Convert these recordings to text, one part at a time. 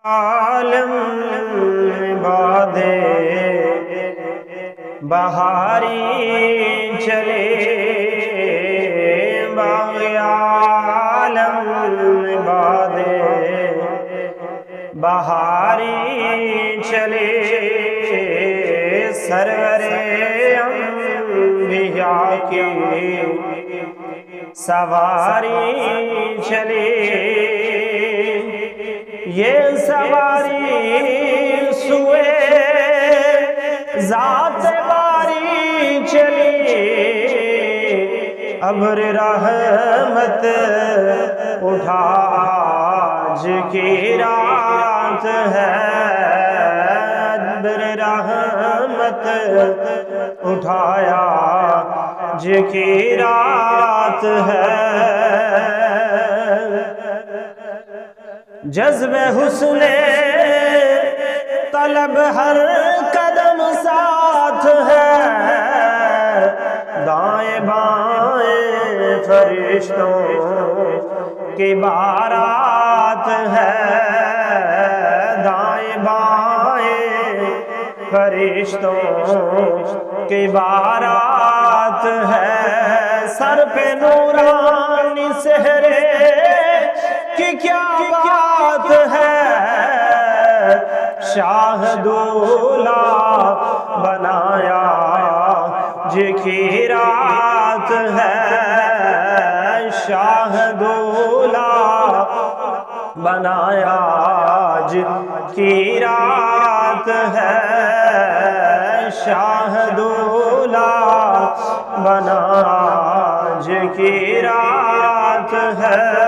عالم بادے بہاری چلے باغ عالم بادے بہاری چلے سرور انبیاء کی سواری چلے یہ سواری سوئے ذات باری چلی ابر رحمت اٹھا آج کی رات ہے ابر رحمت اٹھایا آج کی رات ہے جذب حسن طلب ہر قدم ساتھ ہے دائیں بائیں فرشتوں کی بارات ہے دائیں بائیں فرشتوں کی بارات ہے سر پہ نورانی سہرے کی کیا بات ہے شاہ دولہ بنایا کی رات ہے شاہ دولہ بنایا کی رات ہے شاہ دولہ بنایا کی رات ہے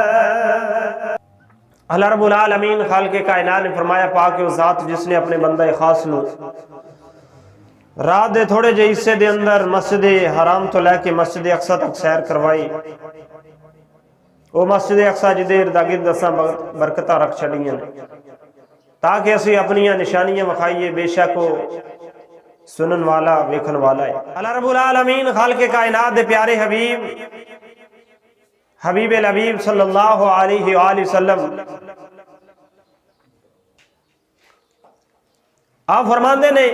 اللہ رب العالمین خالق کائنات نے فرمایا پاک و ذات جس نے اپنے بندہ خاص نو رات دے تھوڑے جے حصے دے اندر مسجد حرام تو لے کے مسجد اقصی تک سیر کروائی وہ مسجد اقصی جی دیر دا گرد اساں برکتہ رکھ چھڑیاں تاکہ اسی اپنی نشانیاں مخائیے بے شک کو سنن والا ویکھن والا ہے اللہ رب العالمین خالق کائنات دے پیارے حبیب الحبیب صلی اللہ علیہ وآلہ وسلم آپ فرماندے نے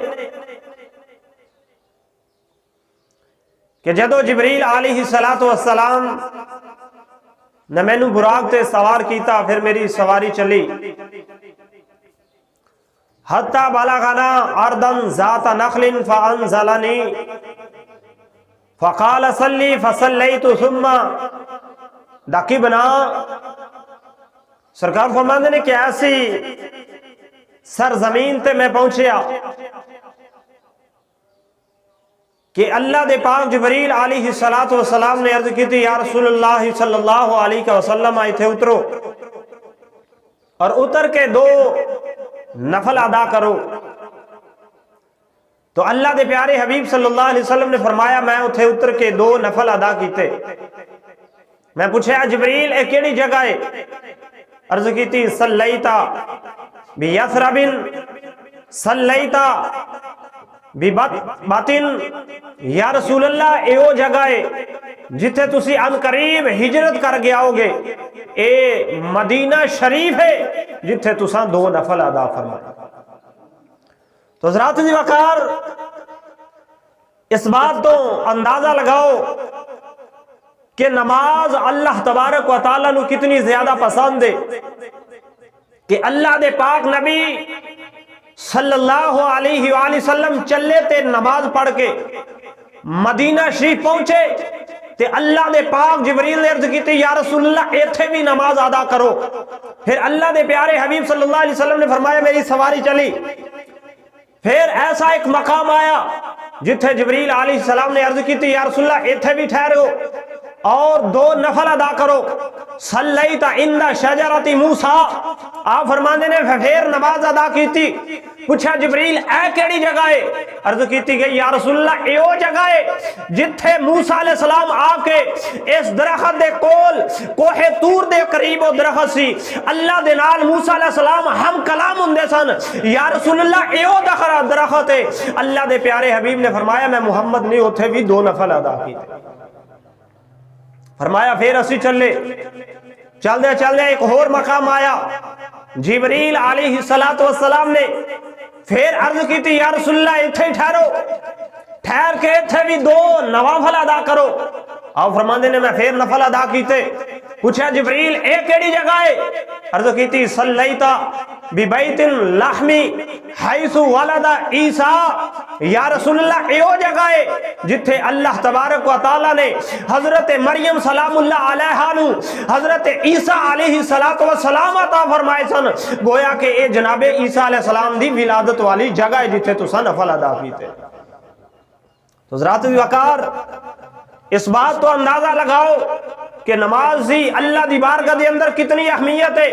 کہ جدو جبریل علیہ السلام نے مینوں براق تے سوار کیتا پھر میری سواری چلی حتی بلغنا اردن ذات نخل فانزلنی فقال صلی فصلیت ثم داکی بنا سرکار فرماندے نے کہ ایسی سرزمین تے میں پہنچیا کہ اللہ دے پاک جبریل علیہ السلام نے عرض کی تھی یا رسول اللہ صلی اللہ علیہ وسلم آئے تھے اترو اور اتر کے 2 نفل ادا کرو تو اللہ دے پیارے حبیب صلی اللہ علیہ وسلم نے فرمایا میں اتھے اتر کے 2 نفل ادا کیتے میں پوچھا جبریل اے کیڑی جگہ ہے عرض کی تھی صلیتا بیثرب صلیتا باطن یا رسول اللہ اے او جگہ ہے جتھے تسی ان قریب ہجرت کر گیا ہوگے اے مدینہ شریف ہے جتھے تساں 2 نفل ادا فرمائے تو حضرات جی وقار اس بات تو اندازہ لگاؤ کہ نماز اللہ تبارک و تعالیٰ نو کتنی زیادہ پسند ہے کہ اللہ دے پاک نبی صلی اللہ علیہ وآلہ وسلم چلے تے نماز پڑھ کے مدینہ شریف پہنچے تے اللہ دے پاک جبریل نے عرض کی تھی یا رسول اللہ ایتھے بھی نماز ادا کرو پھر اللہ دے پیارے حبیب صلی اللہ علیہ وسلم نے فرمایا میری سواری چلی پھر ایسا ایک مقام آیا جتھے جبریل علیہ السلام نے عرض کی تھی یا رسول اللہ ایتھے بھی ٹھہرو اور 2 نفل ادا کرو صلیت عند شجرۃ موسیٰ آپ فرماندے نے پھر نماز ادا کی تھی پوچھا جبریل اے کیڑی جگہ ہے عرض کیتی گئی یا رسول اللہ اے او جگہ ہے جتھے موسیٰ علیہ السلام آ کے اس درخت دے کول کوہ طور دے قریب وہ درخت سی اللہ دے نال موسیٰ علیہ السلام ہم کلام ہوندے سن یا رسول اللہ اے او درخت ہے اللہ دے پیارے حبیب نے فرمایا میں محمد نے اوتھے بھی 2 نفل ادا کیتے فرمایا پھر اسی چلے چل دے ایک اور مقام آیا جبریل علیہ السلام نے پھر عرض کی تھی یا رسول اللہ اتھے ٹھہرو، ٹھہر کے اتھے بھی دو نوافل ادا کرو۔ آپ فرماندے نے میں پھر نفل ادا کیتے۔ پوچھا جبریل اے کیڑی جگہ ہے؟ عرض کی تھی صلیتا ببیت اللحمی حیث ولد عیسیٰ، یا رسول اللہ اے وہ جگہ ہے جتھے اللہ تبارک و تعالی نے حضرت مریم سلام اللہ علیہا نو حضرت عیسیٰ علیہ السلام عطا فرمائے سن، گویا کہ اے جناب عیسیٰ علیہ السلام دی ولادت والی جگہ ہے جتھے تو سن نفل ادا کیتے۔ تو حضرات وقار اس بات تو اندازہ لگاؤ کہ نماز دی اللہ دی بارگاہ دے اندر کتنی اہمیت ہے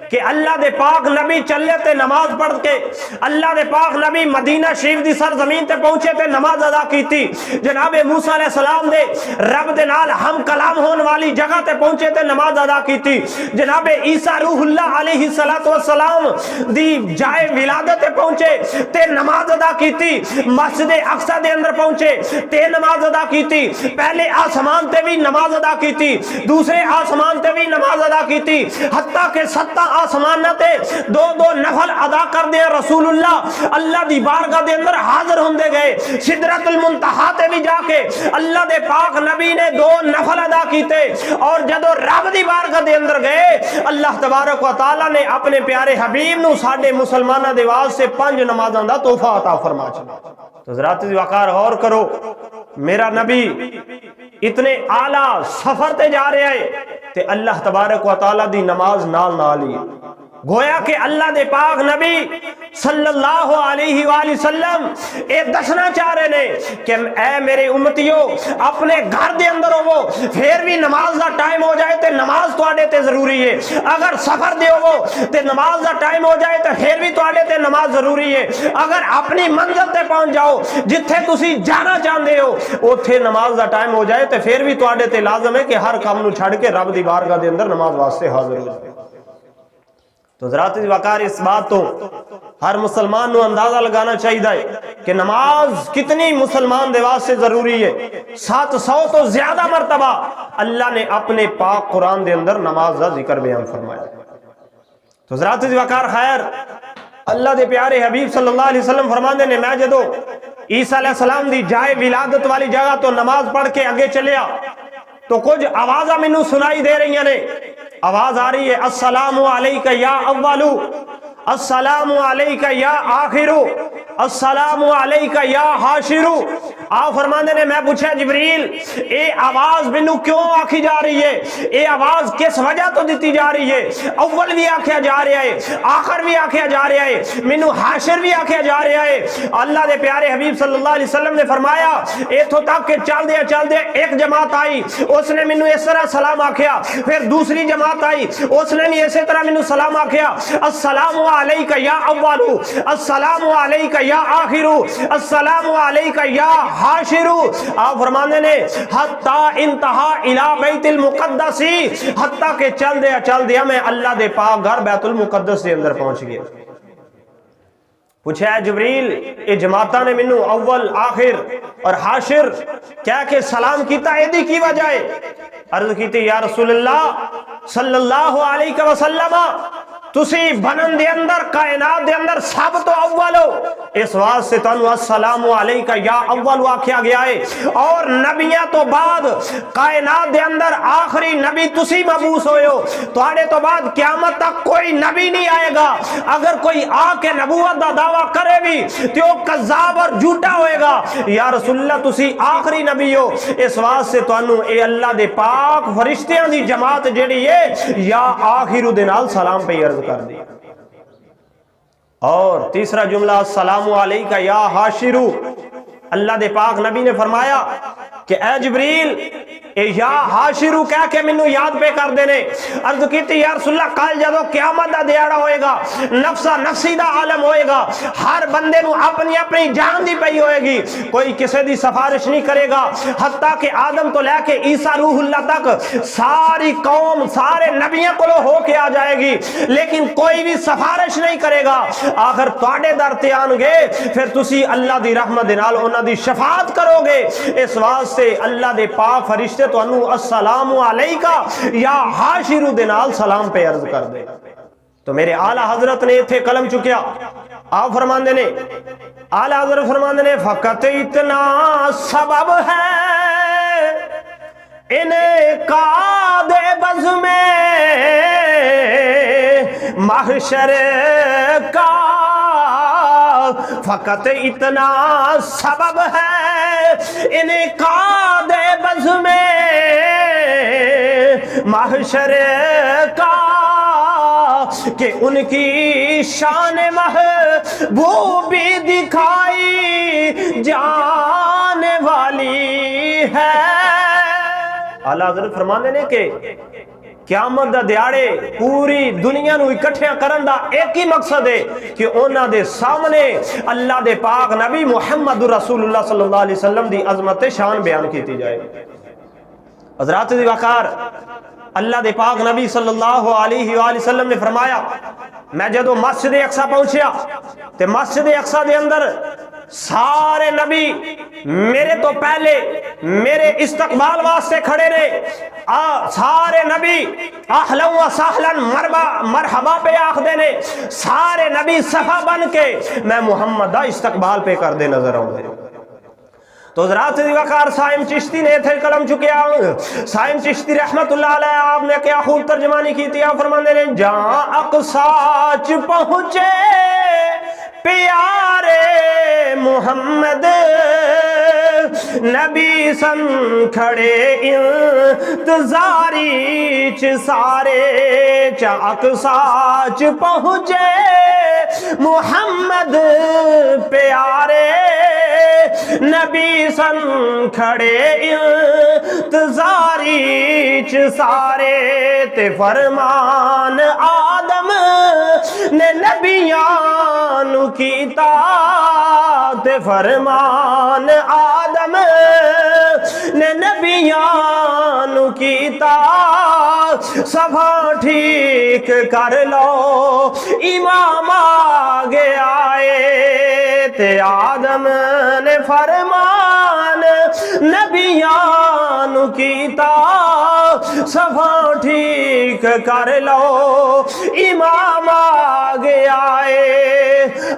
کہ اللہ دے پاک نبی چلے تے نماز پڑھ کے، اللہ دے پاک نبی مدینہ شریف دی سرزمین تے پہنچے تے نماز ادا کیتی، جناب موسیٰ علیہ السلام دے رب دے نال ہم کلام ہون والی جگہ تے پہنچے تے نماز ادا کیتی، جناب عیسیٰ روح اللہ علیہ السلام دی جائے ولادت تے پہنچے تے نماز ادا کیتی، مسجد اقصی دے اندر پہنچے تے نماز ادا کیتی، پہلے آسمان تے بھی نماز ادا کیتی، دوسرے آسمان تے بھی نماز ادا کیتی، حتیٰ کہ 7 آسمان تے دو نفل ادا کر دے رسول اللہ دی بارگاہ دے اندر حاضر ہوندے گئے، سدرۃ المنتہا تے بھی جا کے اللہ دے پاک نبی نے 2 نفل ادا کیتے، اور جدو رب دی بارگاہ دے اندر گئے اللہ تبارک و تعالی نے اپنے پیارے حبیب نو ساڈے مسلماناں دے واسطے 5 نمازاں دا تحفہ عطا فرما چھڈیا۔ تو حضرات وقار غور کرو، میرا نبی اتنے اعلیٰ سفر تے جا رہے ہیں تے اللہ تبارک و تعالی دی نماز نال ہی، گویا کہ اللہ دے پاک نبی صلی اللہ علیہ وآلہ وسلم اے دسنا چاہ رہے نے کہ اے میرے امتیوں اپنے گھر دے اندر ہو پھر بھی نماز دا ٹائم ہو جائے تے نماز تواڈے تے ضروری ہے، اگر سفر دے ہو تے نماز دا ٹائم ہو جائے تے پھر بھی تواڈے تے نماز ضروری ہے، اگر اپنی منزل تے پہنچ جاؤ جتھے تسی جانا چاہندے ہو اوتھے نماز دا ٹائم ہو جائے تے پھر بھی تواڈے تے لازم ہے کہ ہر کام نو چھڑ کے رب دی بارگاہ دے اندر نماز واسطے حاضر ہو جائے۔ تو حضرات وقار اس بات تو ہر مسلمان نو اندازہ لگانا چاہیے کہ نماز کتنی مسلمان دے واسطے ضروری ہے۔ 700 تو زیادہ مرتبہ اللہ نے اپنے پاک قرآن دے اندر نماز دا ذکر بیان فرمایا۔ تو حضرات وقار خیر اللہ دے پیارے حبیب صلی اللہ علیہ وسلم فرماندے نے میں جدو عیسیٰ علیہ السلام دی جائے ولادت والی جگہ تو نماز پڑھ کے اگے چلیا تو کچھ آوازاں مینوں سنائی دے رہی ہیں، آواز آ رہی ہے السلام علیکہ یا اولو، السلام علیکہ یا آخرو، السلام علیکہ یا حاشرو۔ آپ فرماندے نے میں پوچھا جبریل اے آواز مینوں کیوں آکھی جا رہی ہے، اے آواز کس وجہ تو دیتی جا رہی ہے؟ اول بھی آکھیا جا رہا ہے، آخر بھی آکھیا جا رہا ہے، مینوں حاشر بھی آکھیا جا رہا ہے۔ اللہ دے پیارے حبیب صلی اللہ علیہ وسلم نے فرمایا ایتھوں تک کہ چل دے ایک جماعت آئی، اس نے مینوں اس طرح سلام آکھیا، پھر دوسری جماعت آئی اس نے بھی اسی طرح مینوں سلام آکھیا، السلام علیکہ یا اولو، السلام علیکہ یا آخرو، السلام علیکہ یا حاشرو۔ آپ فرمانے نے حتی انتہا الی بیت المقدس، حتی کہ چل دیا میں اللہ دے پاک گھر بیت المقدس دے اندر پہنچ گیا۔ پوچھا ہے جبریل اے جماعتاں نے منو اول آخر اور حاشر کیا کہ سلام کیتا ایدی کی وجہ ہے؟ عرض کیتی یا رسول اللہ صلی اللہ علیہ وسلم تسی بنن دے اندر کائنات دے اندر سب تو اول ہو، اس واسطے تانوں السلام علیکہ یا اول آکھیا گیا ہے، اور نبیاں تو بعد کائنات دے اندر آخری نبی تسی مبعوث ہوئے ہو، تواڈے تو بعد قیامت تک کوئی نبی نہیں آئے گا، اگر کوئی آ کے نبوت دا دعویٰ کرے بھی تو وہ کذاب اور جھوٹا ہوئے گا۔ یا رسول اللہ تسی آخری نبی ہو، اس واسطے تانوں اے اللہ دے پاک فرشتیاں دی جماعت جیڑی ہے یا آخر دے نال سلام پہ عرض کر دی۔ اور تیسرا جملہ السلام علیکہ یا حاشرو، اللہ دے پاک نبی نے فرمایا کہ اے جبریل اے یا حاشرو کہہ کے منو یاد پہ کر دینے۔ عرض کیتی یا رسول اللہ کل جدو قیامت دا دیاڑا ہوئے گا، نفسا نفسی دا عالم ہوئے گا، ہر بندے نو اپنی اپنی جان دی پئی ہوئے گی، کوئی کسے دی سفارش نہیں کرے گا، حتیٰ کہ آدم تو لے کے عیسیٰ روح اللہ تک ساری قوم سارے نبیوں کو ہو کے آ جائے گی، لیکن کوئی بھی سفارش نہیں کرے گا۔ آخر تواڈے در تے آن گے پھر تسی اللہ دی رحمت دے نال انہاں دی شفاعت کرو گے، اس واسطے اللہ دے پاک فرشتے تو انہوں السلام علیکہ یا حاشر دے نال سلام پہ عرض کر دے۔ تو میرے آلہ حضرت نے اتھے قلم چکیا، آپ فرماندے نے، آلہ حضرت فرماندے نے فقط اتنا سبب ہے انعقاد بزم محشر کا، فقط اتنا سبب ہے انعقاد بزم محشر کا کہ ان کی شان محبوبی دکھائی جانے والی ہے۔ اعلیٰ حضرت فرماندے نے کہ قیامت دا دیاڑے پوری دنیا نو اکٹھیاں کرن دا ایک ہی مقصد ہے کہ انہاں دے سامنے اللہ دے پاک نبی محمد رسول اللہ صلی اللہ علیہ وسلم دی عظمت شان بیان کیتی جائے۔ حضرات دی وقار، اللہ دے پاک نبی صلی اللہ علیہ وآلہ وسلم نے فرمایا، میں جدو مسجد اقصی پہنچیا تے مسجد اقصی دے اندر سارے نبی میرے تو پہلے میرے استقبال واسطے کھڑے نے، سارے نبی اہلا و سہلا مرحبا پہ آخدے نے، سارے نبی صفا بن کے میں محمد دا استقبال پہ کر دے نظر آؤں گے۔ تو حضرات دی وقار سائم چشتی نے تھے قلم چکیا، سائم چشتی رحمت اللہ علیہ آپ نے کیا خوب ترجمانی کی تھی، آپ فرماندے نے جہاں اقصاچ پہنچے پیارے محمد نبی سن کھڑے انتظاری چ سارے، جہاں اقصاچ پہنچے محمد پیارے نبی سن کھڑے انتظاری چ سارے، تے فرمان آدم نے نبیان کیتا، تے فرمان آدم نے نبیان کیتا، صفا ٹھیک کر لو امام آگے آئے، تے آدم نے فرمان نبیان کیتا، صفا ٹھیک کر لو امام آگے آئے۔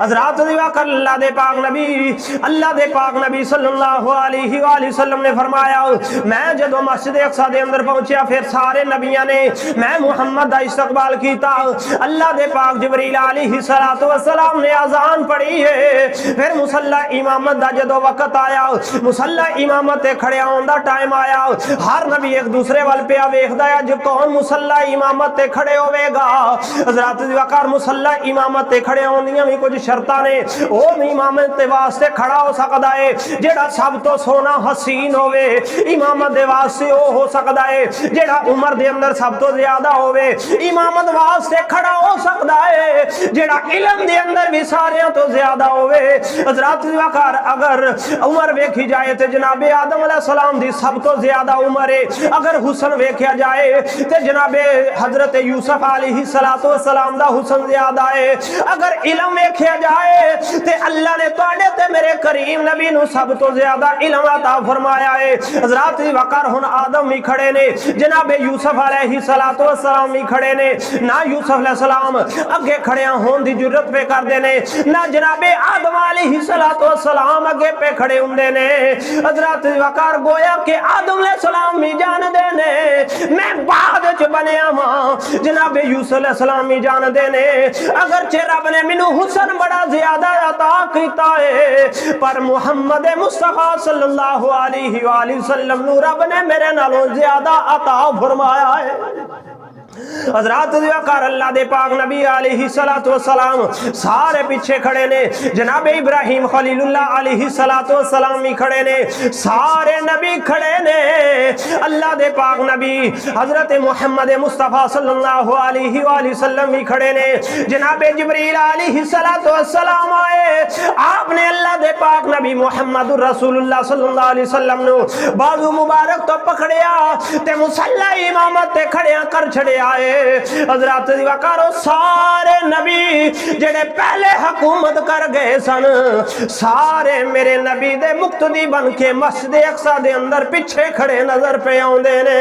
حضرات دیوا کر اللہ دے پاک نبی صلی اللہ علیہ وآلہ وسلم نے فرمایا، میں جدو مسجد اقصی دے اندر پہنچیا پھر سارے نبیاں نے میں محمد دا استقبال کیتا، اللہ دے پاک جبریل علیہ السلام نے اذان پڑھی ہے، پھر مصلی امامت دا جدو وقت آیا، مصلی امامت کھڑے ہون دا ٹائم آیا، ہر نبی ایک دوسرے وال پہ ویکھدا ہے جو کون مصلی امامت کھڑے ہوئے گا۔ حضرات دی وقار مصلی امامت کھڑے ہون دیاں بھی کچھ شرطاں نے، او امامت واسطے کھڑا ہو سکدا ہے جیڑا سب تو سونا حسین ہوئے، امامت دے واسطے او ہو سکدا ہے جیڑا عمر دے اندر سب تو زیادہ ہوئے، امامت واسطے کھڑا ہو سکدا ہے جیڑا علم دے اندر بھی ساریاں تو زیادہ ہوئے۔ حضرات دی وقار اگر عمر ویکھی جائے تے جناب آدم علیہ السلام دی سب تو زیادہ عمر ہے، اگر حسن ویکھیا جائے تے جناب حضرت یوسف علیہ السلام دا حسن زیادہ ہے، اگر علم ویکھیا جائے تے اللہ نے تواڈے تے میرے کریم نبی نو سب تو زیادہ علم عطا فرمایا ہے۔ حضرات دی وقار ہن آدم بھی کھڑے نے، جناب یوسف علیہ السلام بھی کھڑے نے، نہ یوسف علیہ السلام اگے کھڑیاں ہون دی جرت پہ کر دے نے، نہ جناب آدم علیہ السلام اگے پہ کھڑے ہوندے نے۔ حضرات دی وقار گویا کہ آدم علیہ السلام بھی جان دے نے میں بعد چ بنیا ماں، جناب یوسف علیہ السلام بھی جان دے نے اگرچہ رب نے منو حسن بڑا زیادہ عطا کیتا ہے، پر محمد مصطفیٰ صلی اللہ علیہ وآلہ وسلم نو رب نے میرے نالوں زیادہ عطا فرمایا ہے۔ حضرات دی وقار اللہ دے پاک نبی علیہ السلام سارے پیچھے کھڑے نے، جناب ابراہیم خلیل اللہ علیہ السلام بھی کھڑے نے، سارے نبی کھڑے نے، اللہ دے پاک نبی حضرت محمد مصطفیٰ صلی اللہ علیہ وآلہ وسلم بھی کھڑے نے، جناب جبریل علیہ السلام آئے، آپ نے اللہ دے پاک نبی محمد رسول اللہ صلی اللہ علیہ وسلم نو بازو مبارک تو پکڑیا تے مصلی امامت تے کھڑیاں کر چھڑے آئے۔ حضرات دی وقارو سارے نبی جڑے پہلے حکومت کر گئے سن، سارے میرے نبی دے مقتدی بن کے مسجد اقصی دے اندر پیچھے کھڑے نظر پہ آندے نے۔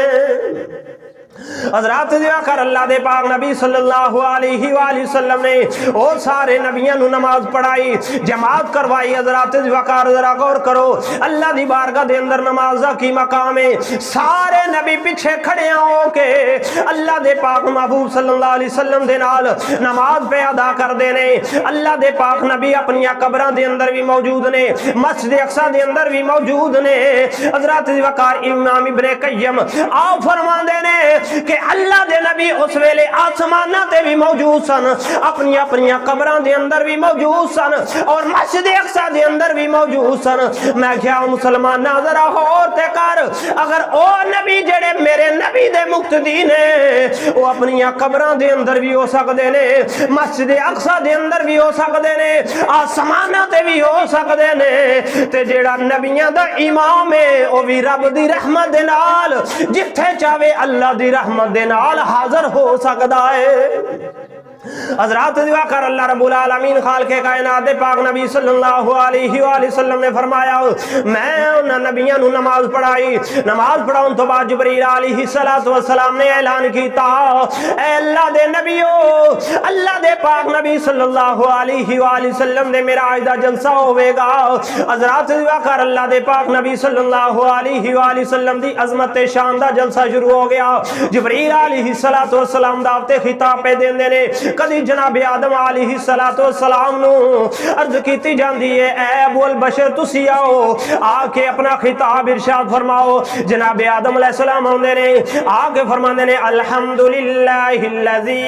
حضرات دیوا کر اللہ دے پاک نبی صلی اللہ علیہ وآلہ وسلم نے او سارے نبیاں نو نماز پڑھائی، جماعت کروائی۔ حضرات دیوا کر ذرا غور کرو، اللہ دی بارگاہ دے اندر نماز دا کی مقام ہے۔ سارے نبی پیچھے کھڑے ہو کے اللہ دے پاک محبوب صلی اللہ علیہ وسلم دے نال نماز پہ ادا کر دینے۔ اللہ دے پاک نبی اپنی قبراں دے اندر بھی موجود نے، مسجد اقصی دے اندر بھی موجود نے۔ حضرات دیوا کر امام ابن قیم آپ فرماندے نے کہ اللہ دے نبی اس ویلے آسمانہ تے بھی موجود سن، اپنی اپنی قبراں دے اندر بھی موجود سن، اور مسجد اقصی دے اندر بھی موجود سن۔ میں کیا مسلمان ذرا غور تے کر، اگر او نبی جڑے میرے نبی دے مقتدی نے وہ اپنی قبراں دے اندر بھی ہو سکدے نے، مسجد اقصی دے اندر بھی ہو سکدے نے، آسمانہ تے بھی ہو سکدے نے، تے جڑا نبیاں دا امام ہے او بھی رب دی رحمت دے نال جتھے چاہے اللہ دی رحمت دے نال حاضر ہو سکدا ہے۔ حضرات دعا کر اللہ رب العالمین خالق کائنات دے پاک نبی صلی اللہ علیہ وآلہ وسلم نے فرمایا میں انہاں نبیاں نو نماز پڑھائی، نماز پڑھاؤں تو بعد جبریل علیہ السلام نے اعلان کیتا اے اللہ دے نبیو، اللہ دے پاک نبی صلی اللہ علیہ وآلہ وسلم دے معراج دا جلسہ ہوئے گا۔ حضرات دعا کر اللہ دے پاک نبی صلی اللہ علیہ وآلہ وسلم دی عظمت شان دا جلسہ شروع ہو گیا۔ جبریل علیہ السلام دعوت خطاب پہ دین دینے، کدی جناب آدم علیہ السلام نو عرض کیتی جاندی ہے اے ابو البشر تسی آؤ، آ کے اپنا خطاب ارشاد فرماؤ۔ جناب آدم علیہ السلام ہوندے نے، آ کے فرماندے نے الحمدللہ الذی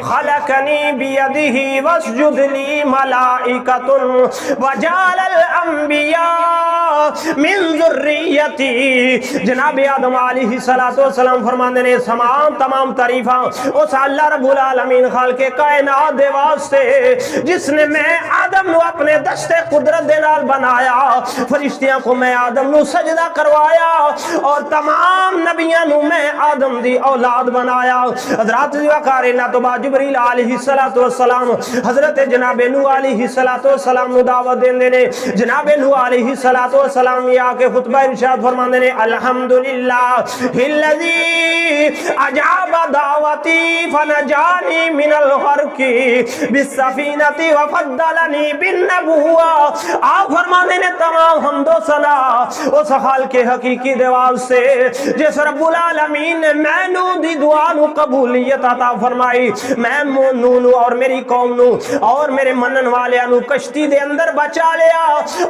خلقنی بیدہ واسجد لی ملائکۃ وجعل الانبیاء من ذریتی۔ جناب آدم علیہ السلام فرماندے نے تمام تعریفاں اس اللہ رب العالمین خالق کائنات دے واسطے جس نے میں آدم نو اپنے دست قدرت دے نال بنایا، فرشتیاں کو میں آدم نو سجدہ کروایا، اور تمام نبیاں نو میں آدم دی اولاد بنایا۔ حضرات دعا کارنا تو بعد جبریل علیہ السلام حضرت جناب نوح علیہ السلام نو دعوت دین دینے۔ جناب نوح علیہ السلام یا کے خطبہ ارشاد فرماندے نے الحمدللہ الذی اجاب دعوتی فنجانی من الغرق بالسفینۃ وفضلنی بالنبوہ۔ آپ فرمانے نے تمام حمد و ثنا اس خالق حقیقی دیوال سے جس رب العالمین نے میں نو دی دعا نو قبولیت عطا فرمائی، میں نو اور میری قوم نو اور میرے منن والے نو کشتی دے اندر بچا لیا،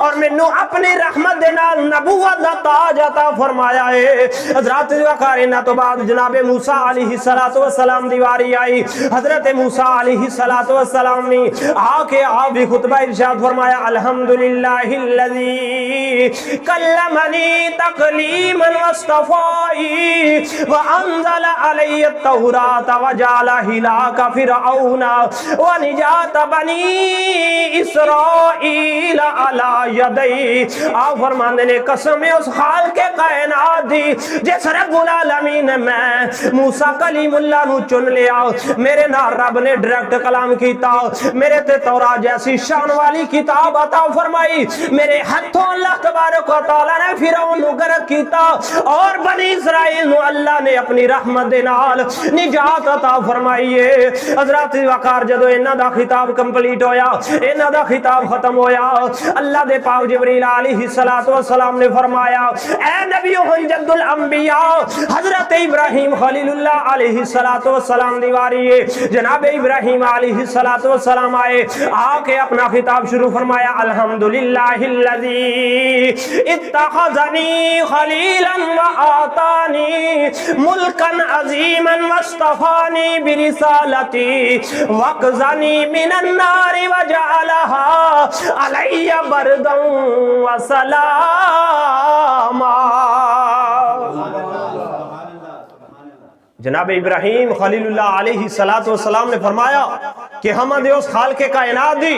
اور میں نو اپنی رحمت دے نال نبوت دا تاج عطا فرمایا ہے۔ حضرات دعا کارنا تو بعد جناب موسیٰ علیہ السلام دیواری آئی۔ حضرت موسیٰ علیہ السلام نے آ کے آپ بھی خطبہ ارشاد فرمایا الحمدللہ الذی کلمنی تکلیما واصطفانی وانزل علی التوراۃ وجعل ہلاک فرعون ونجات بنی اسرائیل علی یدی۔ آپ فرمانے نے قسم اس خالق کائنات دی جس رب العالمین نے میں موسیٰ کلیم اللہ نو چن لیا، میرے نال رب نے ڈائریکٹ کلام کیتا، میرے تے تورات جیسی شان والی کتاب عطا فرمائی، میرے ہاتھوں اللہ تبارک و تعالی نے فرعون نو غرق کیتا، اور بنی اسرائیل نو اللہ نے اپنی رحمت دے نال نجات عطا فرمائی ہے۔ حضرات وقار جدو انہاں دا خطاب کمپلیٹ ہویا، انہاں دا خطاب ختم ہویا، اللہ دے پاک جبریل علیہ السلام نے فرمایا اے نبیو جد الانبیاء حضرت ابراہیم خلیل اللہ علیہ السلام دیواری ہے۔ جناب ابراہیم علیہ السلام آئے، آ کے اپنا خطاب شروع فرمایا الحمدللہ الذی اتخذنی خلیلا وآتانی ملکا عظیما واصطفانی برسالتی وقزنی من النار وجعلها علی بردا وسلاما۔ جناب ابراہیم خلیل اللہ علیہ السلام نے فرمایا کہ ہم دے اس خالق کائنات دی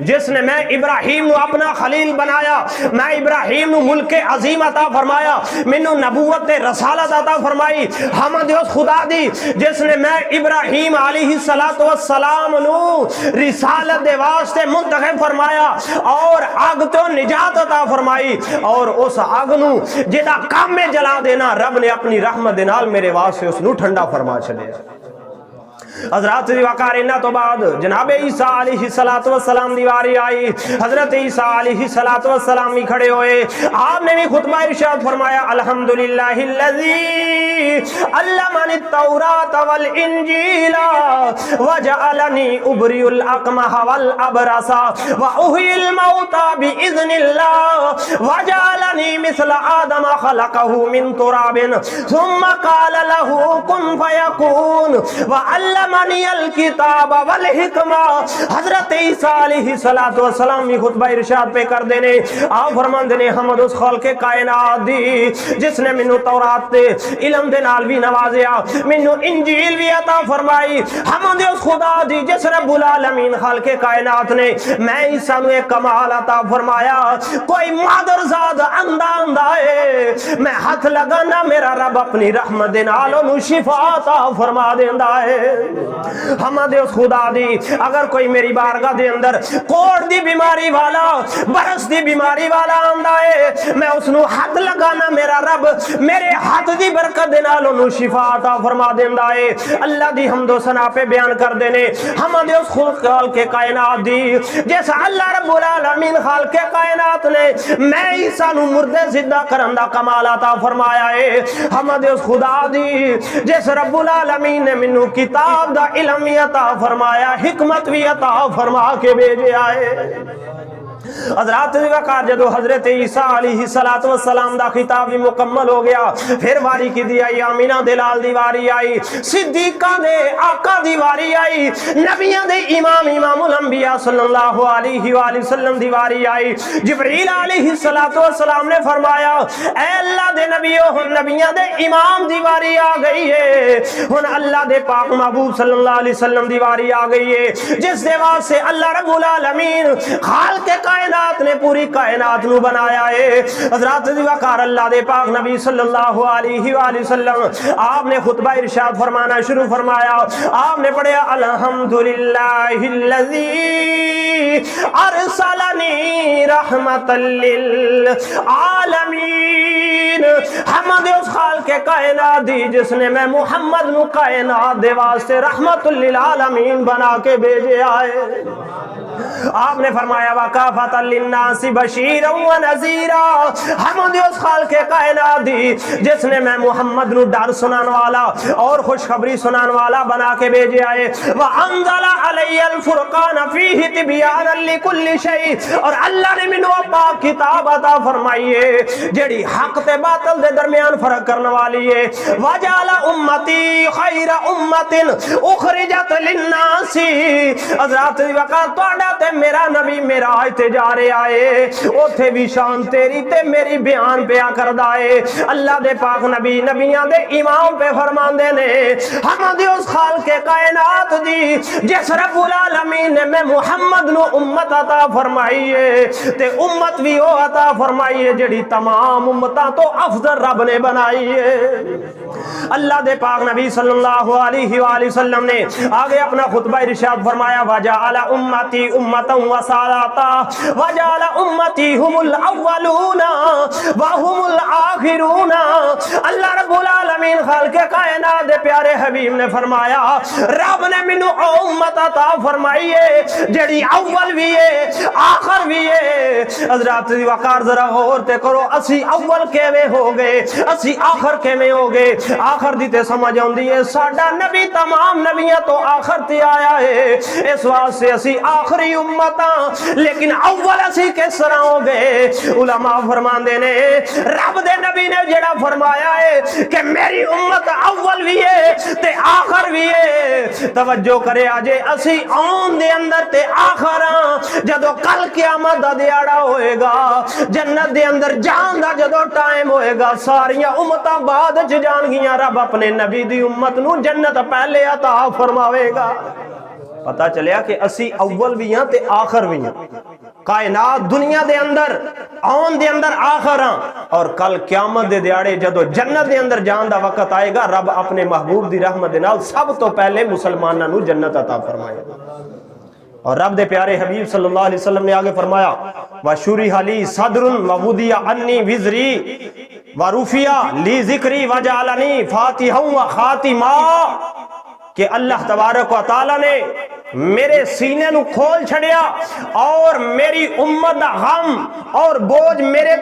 جس نے میں ابراہیم نو اپنا خلیل بنایا، میں ابراہیم نو ملک عظیم عطا فرمایا، مینوں نبوت رسالت عطا فرمائی۔ حمد اس خدا دی جس نے میں ابراہیم علیہ السلام نو رسالت دے واسطے منتخب فرمایا اور آگ تو نجات عطا فرمائی، اور اس آگ نو جدا کام میں جلا دینا رب نے اپنی رحمت دے نال میرے واسطے اس نو ٹھنڈا فرما چھڑیا۔ حضرات دی وقارینہ تو بعد جناب عیسیٰ علیہ السلام دی واری آئی، حضرت عیسیٰ علیہ السلام بھی کھڑے ہوئے، آپ نے بھی خطبہ ارشاد فرمایا الحمدللہ الذی علمنی التوراۃ والانجیل وجعلنی ابری الاقمح والابرص واحیی الموتى باذن اللہ وجعلنی مثل آدم خلقہ من تراب ثم قال له کن فیکون وعلمنی الکتاب والحکمہ۔ حضرت عیسیٰ علیہ السلام بھی خطبہ ارشاد پہ کر دینے، آپ فرمان دینے حمد اس خالق کائنات دی جس نے منو تورات دے علم دے نال بھی نوازیا، منو انجیل بھی عطا فرمائی، حمد اس خدا دی جس رب العالمین خالق کائنات نے میں عیسیٰ نو ایک کمال عطا فرمایا، کوئی مادر زاد اندہ ہے میں ہاتھ لگانا میرا رب اپنی رحمت دے نال انہوں شفا عطا فرما دیندہ ہے۔ حمد اس خدا دی اگر کوئی میری بارگاہ دے اندر کوڑ دی بیماری والا برس دی بیماری والا آندہ ہے میں اس نو ہاتھ لگانا میرا رب میرے ہاتھ دی برکت دے نال انہوں شفا عطا فرما دیندہ ہے۔ اللہ دی حمد و ثنا پہ بیان کر دینے حمد اس خالق کائنات دی جیسا اللہ رب العالمین خالق کائنات نے میں عیسیٰ نو مردے زندہ کرندہ کمال عطا فرمایا ہے۔ حمد اس خدا دی جیس رب العالمین نے منو کتاب دا علم عطا فرمایا، حکمت بھی عطا فرما کے بھیجے آئے۔ حضرات وقار جدو حضرت عیسیٰ علیہ السلام دا خطاب بھی مکمل ہو گیا، پھر واری کی دی آئی آمینہ دلال دیواری آئی، صدیقہ دے آقا دیواری آئی، نبیان دے امام الانبیاء صلی اللہ علیہ وآلہ وسلم دیواری آئی۔ جبریل علیہ السلام نے فرمایا اے اللہ دے نبیوں نبیان دے امام دیواری آ گئی ہے، ہن اللہ دے پاک محبوب صلی اللہ علیہ وسلم دیواری آ گئی ہے، جس دیوار سے اللہ رب العالمین خالق کائنات نے پوری کائنات نو بنایا ہے۔ حضرات دی وقار اللہ دے پاک نبی صلی اللہ علیہ وآلہ وسلم آپ نے خطبہ ارشاد فرمانا شروع فرمایا، آپ نے پڑھیا الحمدللہ الذی ارسلنی رحمتا للعالمین، حمد اس خالق کائنات دی جس نے میں محمد نو کائنات دے واسطے رحمت للعالمین بنا کے بھیجے آئے۔ آپ نے فرمایا وَكَافَةً لِلنَّاسِ بَشِيرًا وَنَذِيرًا، حمد اس خالق کائنات دی جس نے میں محمد نو ڈر سنان والا اور خوشخبری سنان والا بنا کے بھیجے آئے۔ وَأَنزَلَ عَلَيَّ الْفُرْقَانَ فِيهِ تِبْيَانًا لِكُلِّ شَيْءٍ، اور اللہ نے منو پاک کتاب عطا فرمائی ہے جڑی حق تے باطل دے درمیان فرق کرنے والی ہے۔ وَجَعَلَ أُمَّتِي خَيْرَ أُمَّةٍ أُخْرِجَتْ لِلنَّاسِ، حضرات وقت توڑا تے میرا نبی میرا آئے جا رہے آئے اوتھے بھی شان تیری تے میری بیان پہ آکر دائے۔ اللہ دے پاک نبی نبیان دے امام پہ فرمان دینے حمد اس خالق کائنات دی جس رب العالمین نے میں محمد نو امت عطا فرمائیے تے امت بھی او عطا فرمائیے جڑی تمام امتاں تو افضل رب نے بنائیے۔ اللہ دے پاک نبی صلی اللہ علیہ وآلہ وسلم نے آگے اپنا خطبہ ارشاد فرمایا وَجَعَلَ أُمَّتِي أُمَّةً وَسَاطًا وَجَعَلَ أُمَّتِي هُمُ الْأَوَّلُونَ وَهُمُ الْآخِرُونَ۔ اللہ رب العالمین خالق کائنات دے پیارے حبیب نے فرمایا رب نے منو امت عطا فرمائیے جڑی اول بھی ہے آخر بھی ہے۔ حضرات وقار ذرا غور تے کرو اسی اول کیویں ہو گئے اسی آخر کیویں ہو گئے؟ آخر دی تے سمجھ آندی ہے ساڈا نبی تمام نبیاں تو آخر تے آیا ہے، اس واسطے اسی آخری امتاں لیکن اول اسی کس طرح ہو گئے؟ علماء فرماندے نے رب دے نبی نے جڑا فرمایا ہے کہ میری امت اول بھی ہے تے آخر بھی ہے، توجہ کرے آجے اسی آن دے اندر تے آخر جدو کل قیامت دا دیاڑا ہوئے گا جنت دے اندر جان دا جدو ٹائم ہوئے گا ساریاں امتاں بعد جان گیاں رب اپنے نبی دی امت نو جنت پہلے عطا فرماوے گا۔ پتا چلیا کہ اسی اول بھی ہیں تے آخر بھی ہیں، کائنات دنیا دے اندر آن دے اندر آخر ہاں، اور کل قیامت دے دیاڑے جدو جنت دے اندر جان دا وقت آئے گا، رب اپنے محبوب دی رحمت دے نال سب تو پہلے مسلماناں نو جنت عطا فرمائے گا۔ اور رب دے پیارے حبیب صلی اللہ علیہ وسلم نے آگے فرمایا وَشُرِحَ لِي صَدْرٌ وَوُضِعَ عَنِّي وِزْرِي وَرُفِعَ لِي ذِكْرِي وَجَعَلَنِي فَاتِحًا وَخَاتِمًا، کہ اللہ تبارک و تعالیٰ نے میرے سینے نو کھول چھڑیا اور میری امت دا غم اور بوجھ میرے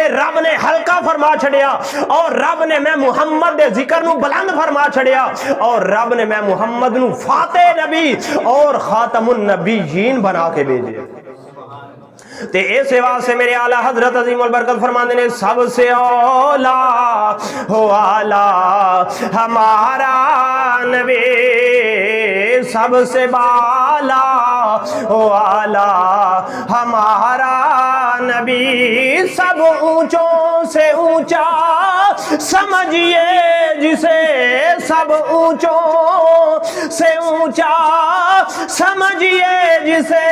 رب نے ہلکا فرما چھڑیا، اور رب نے میں محمد دے ذکر نو بلند فرما چھڑیا، اور رب نے میں محمد نو فاتح نبی اور خاتم النبیین بنا کے بھیجے۔ تے ایسے واسطے میرے اعلیٰ حضرت عظیم البرکت فرماندے نے سب سے اولا ہو اعلیٰ ہمارا نبی، سب سے بالا ہو اعلیٰ ہمارا نبی، سب اونچوں سے اونچا سمجھیے جسے، سب اونچوں سے اونچا سمجھیے جسے،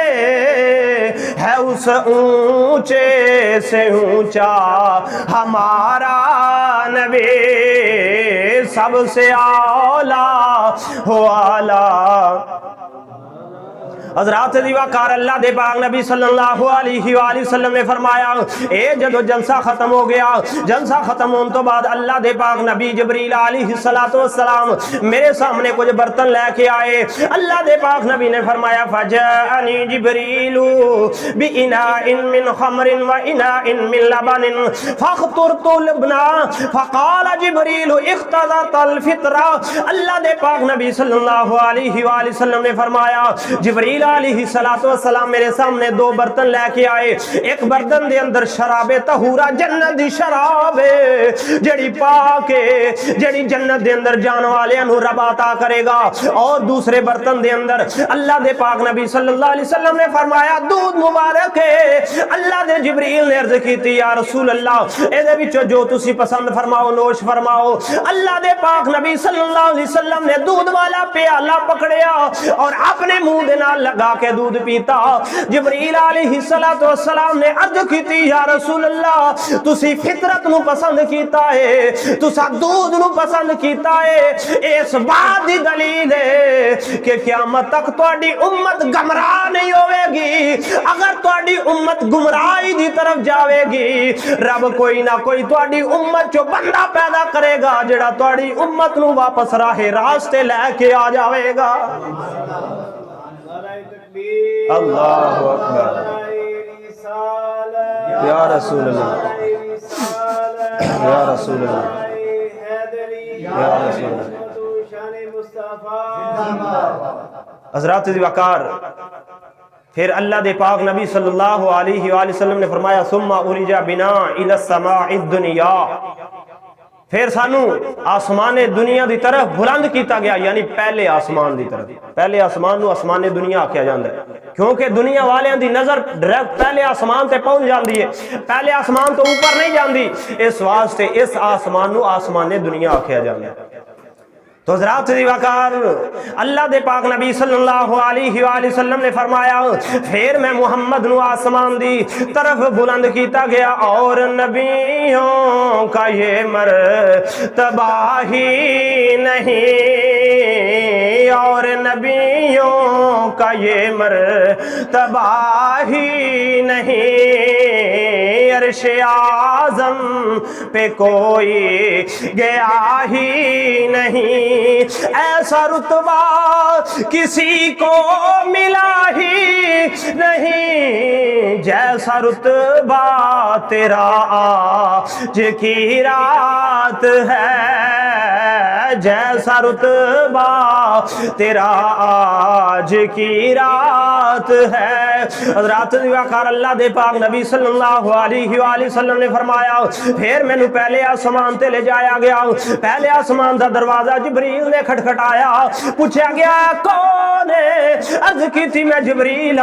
ہے اس اونچے سے اونچا ہمارا نبی، سب سے اعلیٰ ہو اعلیٰ۔ حضرات دیوکار اللہ دے پاک نبی صلی اللہ علیہ وآلہ وسلم نے فرمایا اے جدو جلسہ ختم ہو گیا، جلسہ ختم ہونے تو بعد اللہ دے پاک نبی جبریل علیہ السلام میرے سامنے کچھ برتن لے کے آئے۔ اللہ دے پاک نبی نے فرمایا فَجَاءَنِي جِبْرِيلُ بِإِنَاءٍ مِّنْ خَمْرٍ وَإِنَاءٍ مِّن لَبَنٍ فَاخْتُرْتُ الْإِبْنَ فَقَالَ جِبْرِيلُ اِخْتَضَتَ الْفِطْرَةَ۔ اللہ دے پاک نبی صلی اللہ علیہ وآلہ وسلم نے فرمایا جبریل علیہ السلام میرے سامنے دو برتن لے کے آئے، ایک برتن دے اندر شراب طہورا جنت دی شراب جڑی پاک جڑی جنت دے اندر جان والے انہوں رب عطا کرے گا، اور دوسرے برتن دے اندر اللہ دے پاک نبی صلی اللہ علیہ وسلم نے فرمایا دودھ مبارک ہے۔ اللہ دے جبریل نے عرض کی تھی یا رسول اللہ اے دے بچو جو تسی پسند فرماؤ نوش فرماؤ۔ اللہ دے پاک نبی صلی اللہ علیہ وسلم نے دودھ والا پیالہ پکڑیا اور اپنے منہ دے نال لگا کے دودھ پیتا۔ جبریل علیہ السلام نے عرض کی تھی یا رسول اللہ تسی فطرت نو پسند کیتا ہے، تسا دودھ نو پسند کیتا ہے، اس بات دی دلیل ہے کہ قیامت تک تواڈی امت گمراہ نہیں ہوے گی۔ اگر تواڈی امت گمراہی دی طرف جاوے گی، رب کوئی نہ کوئی تواڈی امت چو بندہ پیدا کرے گا جڑا تواڈی امت نو واپس راہ راستے لے کے آ جاوے گا۔ اللہ اکبر یا رسول اللہ یا رسول اللہ یا رسول اللہ۔ حضرات وقار پھر اللہ دے پاک نبی صلی اللہ علیہ وآلہ وسلم نے فرمایا ثم عرج بنا الی السماء الدنیا، پھر سانو آسمان دنیا دی طرف بلند کیتا گیا، یعنی پہلے آسمان دی طرف۔ پہلے آسمان نو آسمان دنیا کیا جاندہ ہے کیونکہ دنیا والیاں دی نظر ڈائریکٹ پہلے آسمان تے پہنچ جاندی ہے، پہلے آسمان تو اوپر نہیں جاندی، اس واسطے اس آسمان نو آسمان دنیا کیا جاندہ ہے۔ تو حضرات دی وقار اللہ دے پاک نبی صلی اللہ علیہ وآلہ وسلم نے فرمایا پھر میں محمد نو آسمان دی طرف بلند کیتا گیا، اور نبیوں کا یہ مرتبہ ہی نہیں، اور نبیوں کا یہ مرتبہ ہی نہیں، عرش اعظم پہ کوئی گیا ہی نہیں، ایسا رتبہ کسی کو ملا ہی نہیں، جیسا رتبہ تیرا آج کی رات ہے، جیسا رتبہ تیرا آج کی رات ہے۔ حضرات وقار اللہ دے پاک نبی صلی اللہ علیہ وآلہ وسلم نے فرمایا پھر میں نے پہلے آسمان تے لے جایا گیا، پہلے آسمان دا دروازہ جبریل نے کھٹکھٹایا، پوچھا گیا کون ہے؟ عرض کی تھی میں جبریل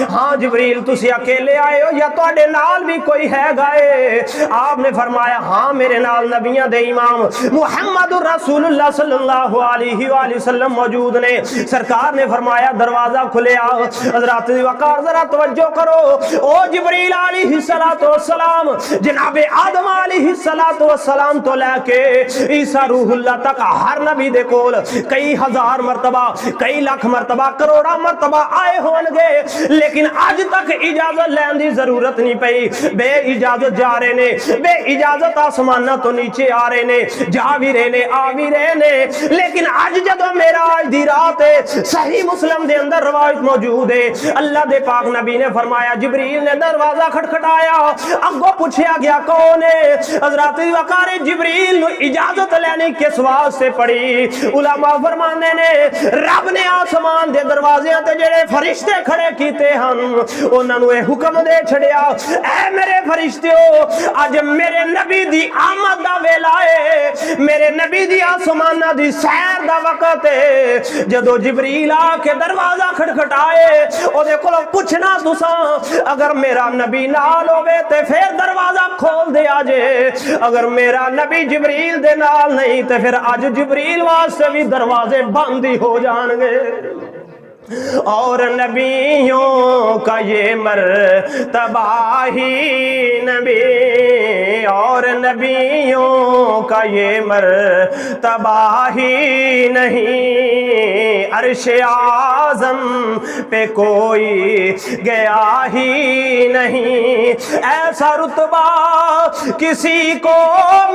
ہاں جبریل تسی اکیلے آئے ہو یا تواڈے نال بھی کوئی ہے گائے؟ آپ نے فرمایا ہاں میرے نال نبیاں دے امام محمد رسول رسول اللہ صلی اللہ علیہ وآلہ وسلم موجود نے. سرکار نے فرمایا دروازہ کھلے آ. حضرات وقار ذرا توجہ کرو. او جبریل علیہ السلام جناب آدم علیہ السلام تو لے کے عیسیٰ روح اللہ تک ہر نبی دے کول کئی ہزار مرتبہ کئی لاکھ مرتبہ کروڑا مرتبہ آئے ہون گے, لیکن آج تک اجازت لین دی ضرورت نہیں پئی. بے اجازت جا رہے نے, بے اجازت آسمانہ تو نیچے آ رہے نے, جا بھی رہے نے آ بھی رہے نے. لیکن آج جدو معراج دی رات ہے, صحیح مسلم دے اندر روایت موجود ہے, اللہ دے پاک نبی نے فرمایا جبریل نے دروازہ کھٹکھٹایا. اگو پوچھیا گیا کون ہے؟ حضرات وقار جبریل نو اجازت لینے کس واسطے پڑی؟ علماء فرمانے نے رب نے آسمان دے دروازے تے جڑے فرشتے کھڑے کیتے ہن انہاں نو اے حکم دے چھڑیا, اے میرے فرشتیو اج میرے نبی دی آمد دا ویلا ہے, میرے نبی دی آسمانہ دی سیر دا وقت ہے. جدو جبریل آ کے دروازہ کھٹکھٹائے او دے کولوں پوچھنا تساں اگر میرا نبی نال ہوے تے پھر دروازہ کھول دے آجے, اگر میرا نبی جبریل دے نال نہیں تے پھر اج جبریل واسطے بھی دروازے بند ہی ہو جان گے. اور نبیوں کا یہ مرتبہ ہی نبی, اور نبیوں کا یہ مرتبہ ہی نہیں, عرش اعظم پہ کوئی گیا ہی نہیں, ایسا رتبہ کسی کو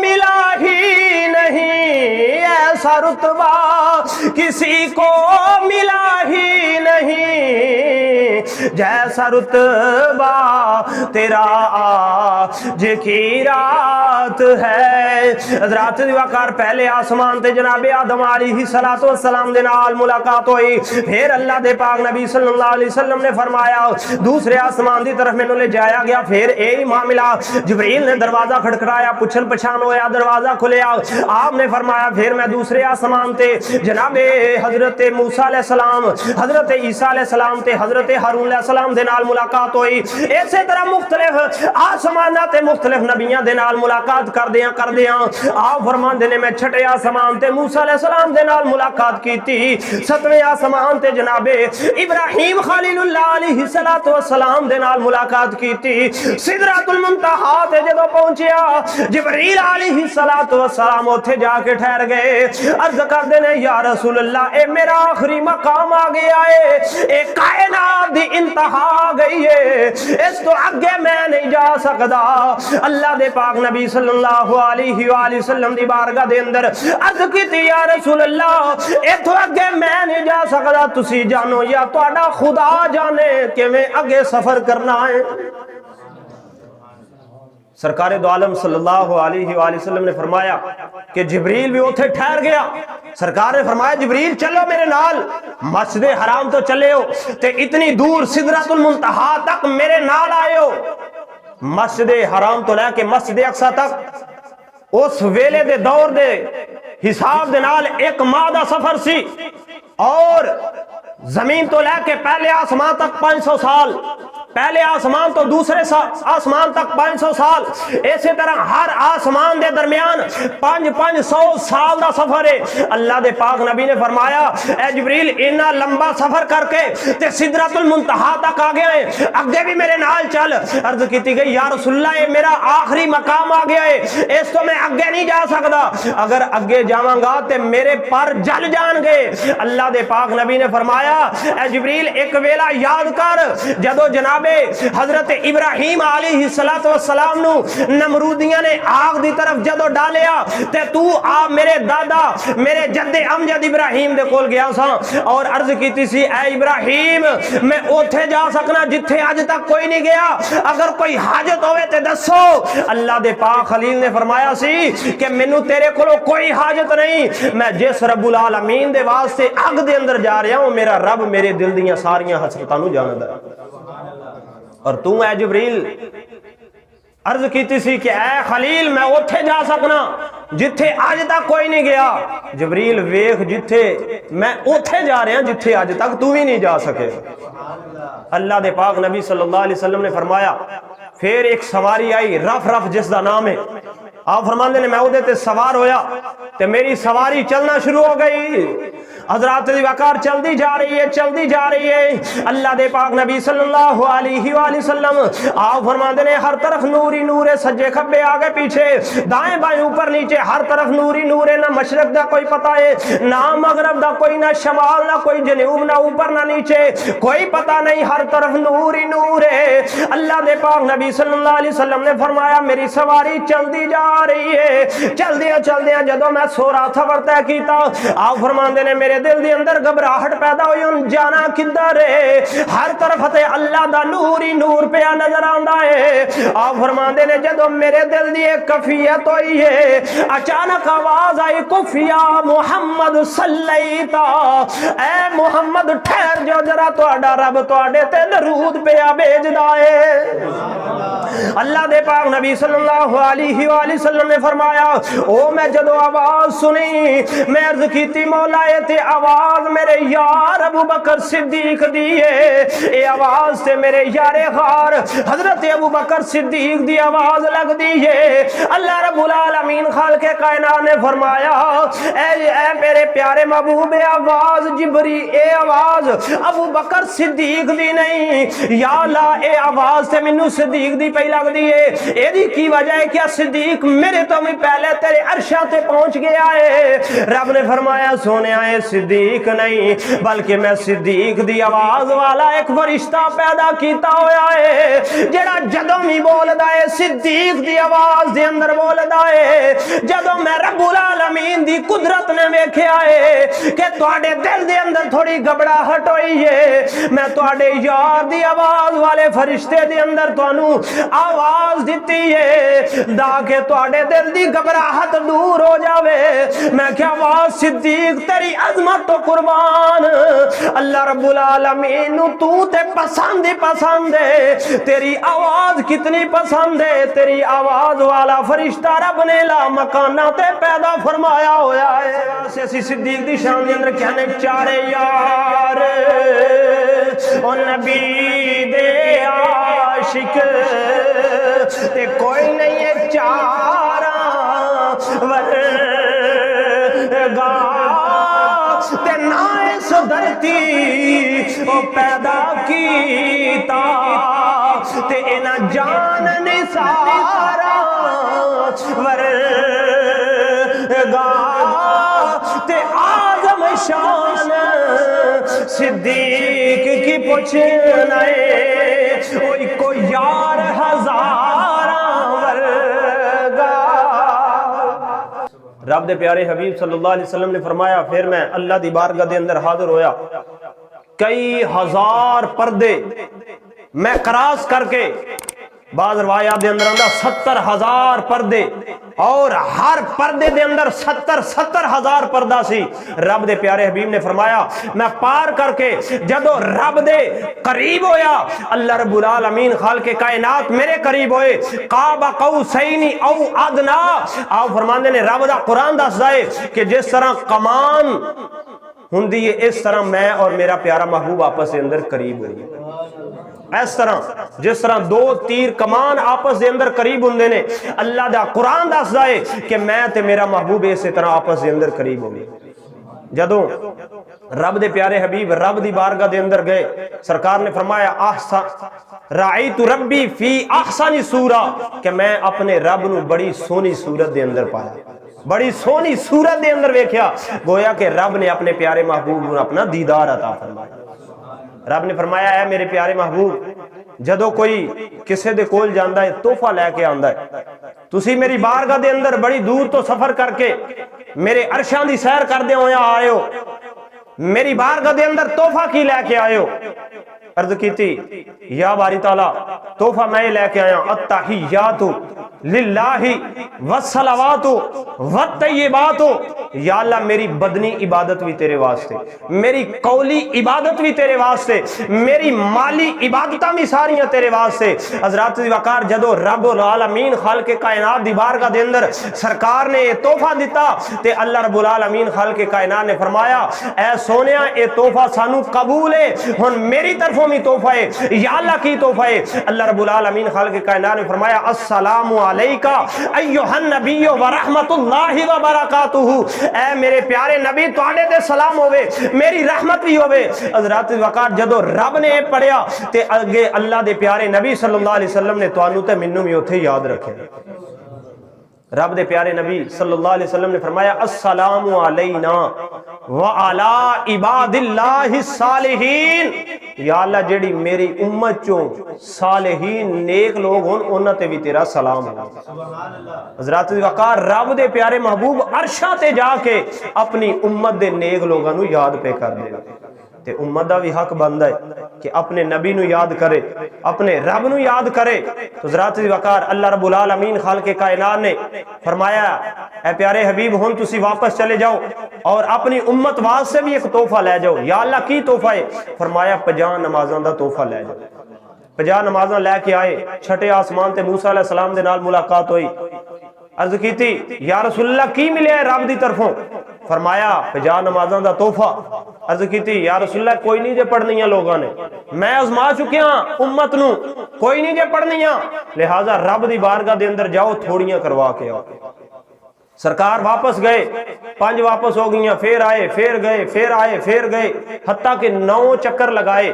ملا ہی نہیں, ایسا رتبہ کسی کو ملا ہی نہیں, جیسا رتبہ تیرا آج کی رات ہے. حضرات وقار پہلے آسمان تے جناب آدم علیہ السلام دے نال ملاقات ہوئی, پھر اللہ دے پاک نبی صلی اللہ علیہ وسلم نے فرمایا دوسرے آسمان دی طرف مینوں لے جایا گیا. پھر یہی معاملہ جبریل نے دروازہ کھٹکھٹایا, پچھن پچھان ہویا, دروازہ کھلیا. آپ نے فرمایا پھر میں دوسرے آسمان تے جناب حضرت موسیٰ علیہ السلام, حضرت عیسیٰ علیہ السلام تے حضرت ہارون علیہ السلام دے نال ملاقات ہوئی. اسی طرح مختلف آسمانات تے مختلف نبیاں دے نال ملاقات کر دیاں آپ فرماندے نے میں چھٹے آسمان تے موسیٰ علیہ السلام دے نال ملاقات کی تھی. ستویں آسمان تے جناب ابراہیم خلیل اللہ علیہ السلام دے نال ملاقات کی تھی. سدرۃ المنتہا تے جدو پہنچیا جبریل علیہ السلام اوتھے جا کے ٹھہر گئے, عرض کردے نے یا رسول اللہ اے میرا آخری مقام آ گیا ہے, اے کائنات دی انتہا آ گئی ہے, اس تو آگے میں نہیں جا سکتا. اللہ دے پاک نبی صلی اللہ علیہ وآلہ وسلم دی بارگاہ دے اندر عرض کیتی یا رسول اللہ اے تو آگے میں نہیں جا سکتا, تسی جانو یا تہاڈا خدا جانے کہ میں آگے سفر کرنا ہے. سرکار دو عالم صلی اللہ علیہ وآلہ وسلم نے فرمایا کہ جبریل بھی اوتھے ٹھہر گیا. سرکار نے فرمایا جبریل چلو میرے نال, مسجد حرام تو چلے ہو تے اتنی دور سدرۃ المنتہا تک میرے نال آئے ہو. مسجد حرام تو لے کے مسجد اقصی تک اس ویلے دے دور دے حساب دے نال 1 ماہ دا سفر سی, اور زمین تو لے کے پہلے آسمان تک 500 سال, پہلے آسمان تو دوسرے آسمان تک 500 سال, اسی طرح ہر آسمان دے درمیان 500 سال دا سفر ہے. اللہ دے پاک نبی نے فرمایا اے جبریل اتنا لمبا سفر کر کے تے سدرۃ المنتہا تک آ گیا ہے, اگے بھی میرے نال چل. عرض کیتی گئی یا رسول اللہ یہ میرا آخری مقام آ گیا ہے, اس تو میں اگے نہیں جا سکتا, اگر اگے جاواں گا تے میرے پر جل جان گے. اللہ دے پاک نبی نے فرمایا اے جبریل ایک ویلا یاد کر جدو جناب حضرت ابراہیم علیہ السلام نو نمرودیاں نے آگ دی طرف جدو ڈالیا تے تو آپ میرے دادا میرے جد امجد ابراہیم دے کول گیا سا اور عرض کیتی سی اے ابراہیم میں اوتھے جا سکنا جتھے آج تک کوئی نہیں گیا, اگر کوئی حاجت ہوئے تے دسو. اللہ دے پاک خلیل نے فرمایا سی کہ مینوں تیرے کولو کوئی حاجت نہیں, میں جس رب العالمین دے واسطے اگ دے اندر جا رہا ہوں میرا رب میرے دل دیاں ساریاں حسرتاں نو جاندا ہے. اور تو اے جبریل عرض کیتی سی کہ اے خلیل میں اوتھے جا سکنا جتھے آج تک کوئی نہیں گیا. جبریل ویکھ جتھے میں اوتھے جا رہا ہوں جتھے آج تک تو بھی نہیں جا سکے. اللہ دے پاک نبی صلی اللہ علیہ وسلم نے فرمایا پھر ایک سواری آئی رف جس دا نام ہے, آپ فرماندے نے میں اودے تے سوار ہویا تے میری سواری چلنا شروع ہو گئی. حضرات دی وقار چلدی جا رہی ہے چلدی جا رہی ہے. اللہ دے پاک نبی صلی اللہ علیہ وآلہ وسلم آپ فرماندے نے ہر طرف نور ہی نور ہے, سجے کھبے آگے پیچھے دائیں بائیں اوپر نیچے ہر طرف نور ہی نور ہے. نہ مشرق دا کوئی پتہ ہے نہ مغرب دا کوئی, نہ شمال نہ کوئی جنوب, نہ اوپر نہ نیچے, کوئی پتہ نہیں, ہر طرف نور ہی نور ہے. اللہ دے پاک نبی صلی اللہ علیہ وسلم نے فرمایا میری سواری چلدی جا رہی ہے. چلدیاں جدوں میں سو رہا تھا ورطہ کیتا, آپ فرماندے نے میرے دل دی اندر گھبراہٹ پیدا ہوئی, ان جانا کدھر ہے, ہر طرف تے اللہ دا نور ہی نور پیا نظر آندا ہے. آپ فرماندے نے جدوں میرے دل دی ایک کفیت ہوئی ہے, اچانک آواز آئی کفیا محمد صلیتا, اے محمد ٹھہر جو ذرا, تہاڈا رب تہاڈے تے درود پیا بھیجدا ہے. اللہ دے پاک نبی صلی اللہ علیہ وآلہ وسلم نے فرمایا او میں جدو آواز سنی میں عرض کیتی مولا اے تے آواز میرے یار ابو بکر صدیق دی ہے, اے آواز تے میرے یار غار حضرت ابو بکر صدیق دی آواز لگ دی ہے. اللہ رب العالمین خالق کائنات نے فرمایا اے میرے پیارے محبوب, آواز جبری, اے آواز ابو بکر صدیق دی نہیں, یا اللہ اے آواز تے منو صدیق دی پہ لگ دی ہے. اے دی کی وجہ ہے کیا صدیق میرے تو بھی پہلے تیرے عرشہ تے پہنچ گیا ہے. رب نے فرمایا سونے آئے صدیق نہیں بلکہ میں صدیق دی آواز والا ایک فرشتہ پیدا کیتا ہویا ہے جڑا جدوں بھی بولدا ہے صدیق دی آواز دے اندر بولدا ہے. جدوں میں رب العالمین دی قدرت نے ویکھیا ہے کہ تواڈے دل دے اندر تھوڑی گھبراہٹ ہوئی ہے, میں تواڈے یار دی آواز والے فرشتے دے اندر تانوں آواز دیتی ہے تاکہ تواڈے دل دی گھبراہٹ دور ہو جاوے. میں کیا آواز صدیق تیری عظمت تو قربان, اللہ رب العالمین تو تے پسند ہی پسند ہے, تیری آواز کتنی پسند ہے. تیری آواز والا فرشتہ رب نے لا مکانہ تے پیدا فرمایا ہویا ہے. اسی صدیق دی شان دے اندر کہنے چارے یار او نبی دے عاشق تے کوئی نہیں ہے چارا ورگا تے نہ اس دھرتی او پیدا کیتا تے اینا جان نثارا ورگا تے آزم شان صدیق کی پوچھنا ہے اوئی کو یار ہزارہ ورگا. رب دے پیارے حبیب صلی اللہ علیہ وسلم نے فرمایا پھر میں اللہ دی بارگاہ دے اندر حاضر ہویا, کئی ہزار پردے میں کراس کر کے, بعض روایات دے اندر آندا 70,000 پردے, اور ہر پردے دے اندر 70,000 پردہ سی. رب دے پیارے حبیب نے فرمایا میں پار کر کے جدو رب دے قریب ہویا, اللہ رب العالمین خالق کائنات میرے قریب ہوئے, قاب قوسین او ادنا. آپ فرماندے نے رب دا قرآن دس دائے کہ جس طرح کمان ہوندی ہے اس طرح میں اور میرا پیارا محبوب آپس دے اندر قریب ہوئی. اس طرح جس طرح دو تیر کمان آپس دے اندر قریب ہوندے نے, اللہ دا قرآن دس دائے کہ میں تے میرا محبوب اسی طرح آپس دے اندر قریب ہوگی. جدوں رب دے پیارے حبیب رب دی بارگاہ دے اندر گئے, سرکار نے فرمایا احسن رأیت ربی فی احسن سورہ, کہ میں اپنے رب نو بڑی سونی صورت دے اندر پایا, بڑی سونی صورت دے اندر ویکھیا, گویا کہ رب نے اپنے پیارے محبوب نو اپنا دیدار عطا فرمایا. رب نے فرمایا اے میرے پیارے محبوب جدو کوئی کسے دے کول جاندا ہے تحفہ لے کے آندا ہے, تسی میری بارگاہ دے اندر بڑی دور تو سفر کر کے میرے عرشاں دی سیر کردے ہویا آئے ہو, میری بارگاہ دے اندر تحفہ کی لے کے آئے ہو. عرض کیتی یا باری تعالیٰ تحفہ میں لے کے آیا, التحیات للہ والصلوات والطیبات, یا اللہ میری بدنی عبادت بھی تیرے واسطے, میری قولی عبادت بھی تیرے واسطے, میری مالی عبادتاں بھی ساریاں تیرے واسطے. حضرات دی وقار جدو رب العالمین خالق کائنات دی بارگاہ دے اندر سرکار نے یہ تحفہ دیتا تے اللہ رب العالمین خالق کائنات نے فرمایا اے سونیا اے تحفہ سانو قبول ہے, ہن میری طرفوں بھی تحفہ ہے, یا اللہ کی تحفہ ہے. اللہ رب العالمین خالق کائنات نے فرمایا السلام علیکا ایھا النبی ورحمۃ اللہ وبرکاتہ، اے میرے پیارے نبی تواڈے تے سلام ہوے، میری رحمت بھی ہوے۔ حضرات وقار جدو رب نے پڑھیا تے اگے اللہ دے پیارے نبی صلی اللہ علیہ وسلم نے تانوں تے مینوں بھی اوتھے یاد رکھے۔ رب دے پیارے نبی صلی اللہ علیہ وسلم نے فرمایا السلام علینا وعلی عباد اللہ الصالحین، یا اللہ جیڑی میری امت چوں صالحین نیک لوگ ہون انہاں تے بھی تیرا سلام ہو۔ حضرات وقار رب دے پیارے محبوب عرشاں تے جا کے اپنی امت دے نیک لوگاں نو یاد پہ کر دے، تے امت دا بھی حق بندا ہے کہ اپنے نبی نو یاد کرے، اپنے رب نو یاد کرے۔ تو حضرات وقار اللہ رب العالمین خالق کائنات نے فرمایا اے پیارے حبیب ہن تسی واپس چلے جاؤ اور اپنی امت واسطے بھی ایک تحفہ لے جاؤ۔ یا اللہ کی تحفہ ہے؟ فرمایا 50 نمازاں دا تحفہ لے جاؤ۔ 50 نمازاں لے کے آئے، چھٹے آسمان تے موسیٰ علیہ السلام دے نال ملاقات ہوئی، عرض کی تھی یا رسول اللہ کی ملے ہے رب دی طرفوں؟ فرمایا 50 نمازاں دا تحفہ۔ عرض کی تھی یا رسول اللہ کوئی نہیں جے پڑھنیاں لوگاں نے، میں ازما چکے ہاں امت نو، کوئی نہیں جے پڑھنیاں، لہٰذا رب دی بارگاہ دے اندر جاؤ تھوڑیاں کروا کے آؤ۔ سرکار واپس گئے، 5 واپس ہو گئیاں، پھر آئے، پھر گئے، پھر آئے، پھر گئے، حتیٰ کہ 9 چکر لگائے۔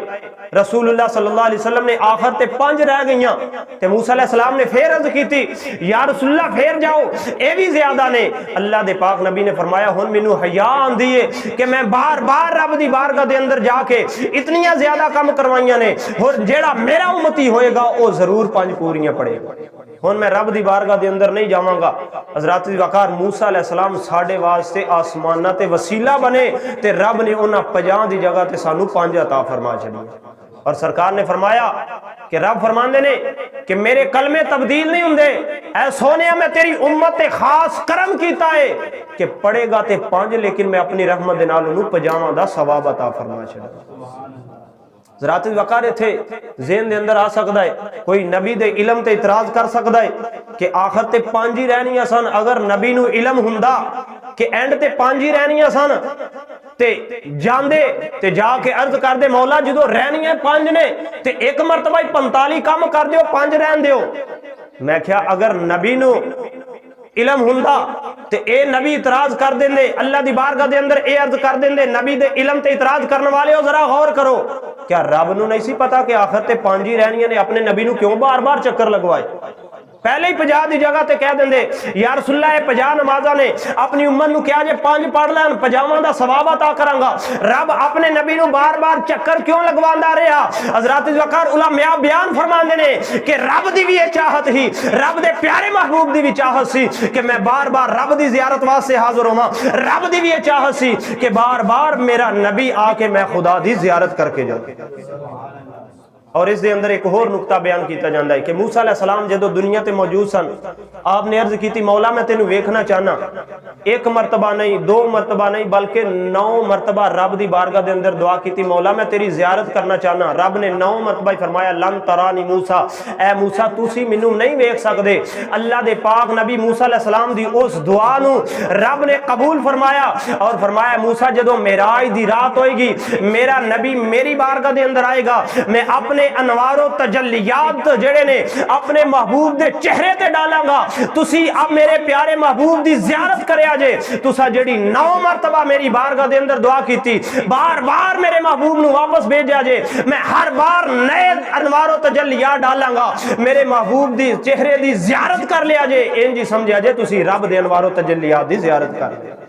رسول اللہ صلی اللہ علیہ وسلم نے آخر تے 5 رہ گئیاں تے موسیٰ علیہ السلام نے پھر عرض کی تھی یا رسول اللہ پھر جاؤ، اے بھی زیادہ نے۔ اللہ دے پاک نبی نے فرمایا ہن مینوں حیا آندی ہے کہ میں بار بار رب دی بارگاہ دے اندر جا کے اتنیاں زیادہ کم کروائیاں نے، اور جیڑا میرا امتی ہوئے گا وہ ضرور 5 پوریاں پڑے گا۔ ہن میں رب دی بارگاہ دے اندر نہیں جاواں گا۔ حضرات وقار موسیٰ علیہ السلام ساڈے واسطے آسماناں تے وسیلہ بنے تے رب نے انہاں 50 دی جگہ تے سانو 5 عطا فرما چھڈی۔ اور سرکار نے فرمایا کہ رب فرماندے نے کہ میرے کلمے تبدیل نہیں ہوندے، اے سونیا میں تیری امت تے خاص کرم کیتا ہے کہ پڑھے گا تے 5 لیکن میں اپنی رحمت دے نال انہوں 50 دا ثواب عطا فرما چھڈا۔ ذرات وقار تھے ذہن دے اندر آ سکتا ہے، کوئی نبی دے علم تے اعتراض کر سکتا ہے کہ آخر تے 5 ہی رہنیاں سن، اگر نبی نو علم ہوندا کہ اینڈ تے 5 ہی رہنیاں سن تے جاندے تے جا کے عرض کر دے مولا جدو رہنی ہے 5 نے تے ایک مرتبہ 45 کام کر دیو 5 رہن دیو۔ میں کیا اگر نبی نو علم ہوندا تے اے نبی اعتراض کر دیں دے، اللہ دی بارگاہ دے اندر اے عرض کر دیں دے نبی دے علم تے اعتراض کرنے والے ہو ذرا غور کرو، کیا رب نو نہیں سی پتا کہ آخر تے 5 ہی رہنیاں نے، اپنے نبی نو کیوں بار بار چکر لگوائے؟ پہلے ہی 50 دی جگہ تے کہہ دیں دے یا رسول اللہ 50 نمازاں نے اپنی امت نو کیا جے 5 پڑھ لین 50 دا ثواب عطا کراں گا، رب اپنے نبی نو بار بار چکر کیوں لگواندا رہا؟ حضرات وقار علماء بیان فرماندے نے کہ رب دی بھی یہ چاہت ہی، رب دے پیارے محبوب دی بھی چاہت سی کہ میں بار بار رب دی زیارت واسطے حاضر ہوواں، رب دی بھی یہ چاہت سی کہ بار بار میرا نبی آ کے میں خدا دی زیارت کر کے جاؤں۔ اور اس دے اندر ایک اور نقطہ بیان کیتا جاندا ہے کہ موسیٰ علیہ السلام جدو دنیا تے موجود سن، آپ نے عرض کی تھی مولا میں تینوں ویکھنا چاہنا، 1 مرتبہ نہیں 2 مرتبہ نہیں بلکہ 9 مرتبہ رب دی بارگاہ دے اندر دعا کی تھی مولا میں تیری زیارت کرنا چاہنا۔ رب نے 9 مرتبہ فرمایا لن ترانی موسیٰ، اے موسیٰ تسی مینوں نہیں ویکھ سکدے۔ اللہ دے پاک نبی موسیٰ علیہ السلام دی اس دعا نو رب نے قبول فرمایا اور فرمایا موسیٰ جدو معراج دی رات ہوئے گی میرا نبی میری بارگاہ دے اندر آئے گا، میں اپنے انوار و تجلیات جڑے نے اپنے محبوب دے چہرے تے ڈالاں گا، تسی اب میرے پیارے محبوب دی زیارت کرے آجے۔ تسا جڑی 9 مرتبہ میری بارگاہ دے اندر دعا کی تھی بار بار میرے محبوب نو واپس بھیج آجے، میں ہر بار نئے انوار و تجلیات ڈالاں گا، میرے محبوب دی چہرے دی زیارت کر لے آجے، انجی سمجھے آجے تسی رب دے انوار و تجلیات دی زیارت کر لے۔